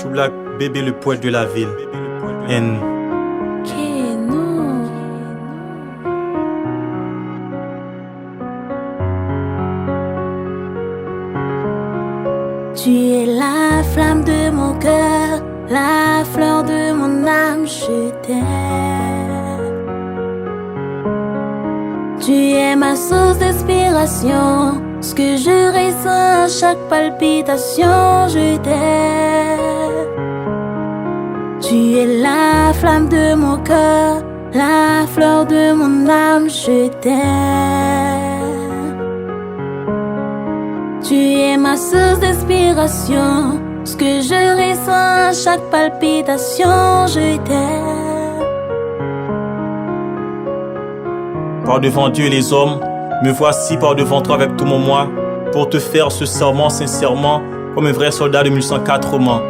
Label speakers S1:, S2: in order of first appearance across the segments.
S1: True Black, bébé le poète de la ville. N.
S2: Tu es la flamme de mon cœur, la fleur de mon âme, je t'aime. Tu es ma source d'inspiration, ce que je ressens à chaque palpitation, je t'aime. Tu es la flamme de mon cœur, la fleur de mon âme, je t'aime. Tu es ma source d'inspiration, ce que je ressens à chaque palpitation, je t'aime.
S1: Par devant Dieu et les hommes, me voici par devant toi avec tout mon moi, pour te faire ce serment sincèrement, comme un vrai soldat de 1104 romans.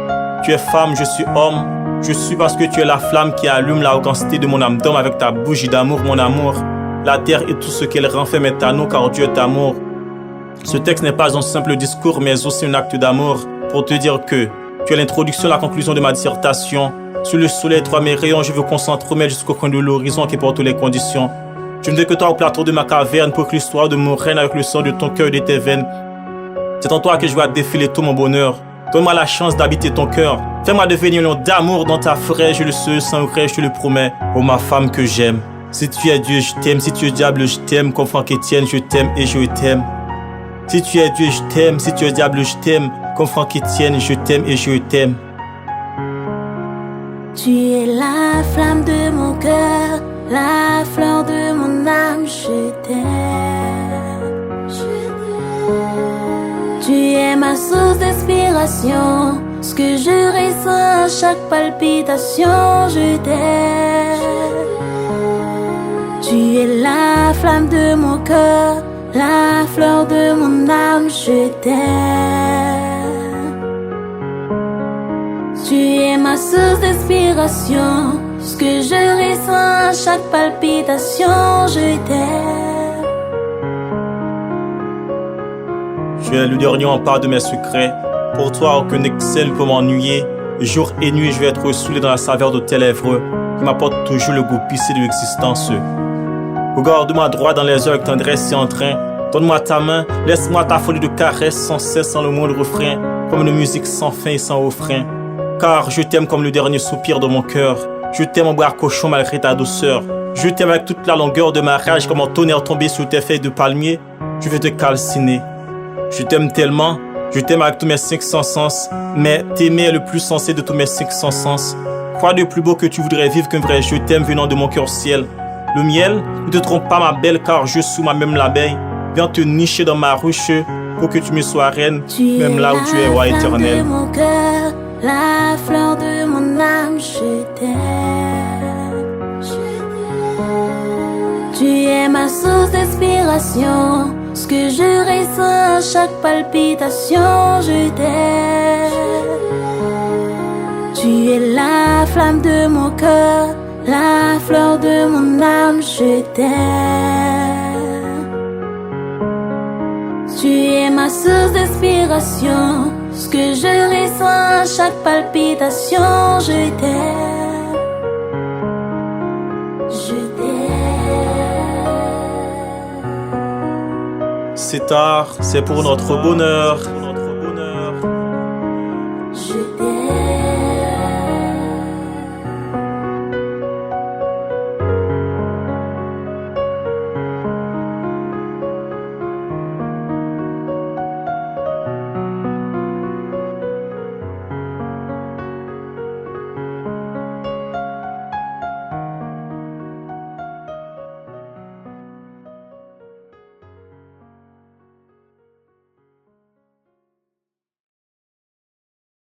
S1: Tu es femme, je suis homme, je suis parce que tu es la flamme qui allume l'argentité de mon âme d'homme avec ta bougie d'amour, mon amour. La terre et tout ce qu'elle renferme est à nous, car Dieu est amour. Ce texte n'est pas un simple discours, mais aussi un acte d'amour pour te dire que tu es l'introduction et la conclusion de ma dissertation. Sur le soleil, toi mes rayons, je veux qu'on s'entremêle jusqu'au coin de l'horizon qui porte les conditions. Je ne veux que toi au plateau de ma caverne pour que l'histoire de mon règne avec le sang de ton cœur et de tes veines. C'est en toi que je vais défiler tout mon bonheur. Donne-moi la chance d'habiter ton cœur. Fais-moi devenir un lion d'amour dans ta forêt, je le serai sans regret, je te le promets. Oh ma femme que j'aime. Si tu es Dieu, je t'aime. Si tu es diable, je t'aime. Comme Franck Etienne, je t'aime et je t'aime. Si tu es Dieu, je t'aime. Si tu es diable, je t'aime. Comme Franck Etienne, je t'aime et je t'aime.
S2: Tu es la flamme de mon cœur, la fleur de mon âme, je t'aime. Tu es ma source d'inspiration, ce que je ressens à chaque palpitation, je t'aime. Tu es la flamme de mon cœur, la fleur de mon âme, je t'aime. Tu es ma source d'inspiration, ce que je ressens à chaque palpitation, je t'aime.
S1: Tu es le dernier rempart de mes secrets. Pour toi, aucun excès ne peut m'ennuyer. Jour et nuit, je vais être saoulé dans la saveur de tes lèvres qui m'apporte toujours le goût pissé de l'existence. Regarde-moi droit dans les yeux avec tendresse et entrain. Donne-moi ta main, laisse-moi ta folie de caresses sans cesse, sans le moindre refrain, comme une musique sans fin et sans refrain. Car je t'aime comme le dernier soupir de mon cœur. Je t'aime en bras cochon malgré ta douceur. Je t'aime avec toute la longueur de ma rage, comme un tonnerre tombé sur tes feuilles de palmier. Je vais te calciner. Je t'aime tellement, je t'aime avec tous mes 500 sens. Mais t'aimer est le plus sensé de tous mes 500 sens. Quoi de plus beau que tu voudrais vivre qu'un vrai je t'aime venant de mon cœur ciel. Le miel, ne te trompe pas ma belle, car je suis moi-même l'abeille. Viens te nicher dans ma ruche pour que tu me sois reine, même là où tu es roi éternel.
S2: Tu es la flamme de mon cœur, la fleur de mon âme, je t'aime. Tu es ma source d'inspiration, ce que je ressens à chaque palpitation, je t'aime. Tu es la flamme de mon cœur, la fleur de mon âme, je t'aime. Tu es ma source d'inspiration, ce que je ressens à chaque palpitation, je t'aime. Je t'aime.
S1: C'est tard, c'est pour notre bonheur.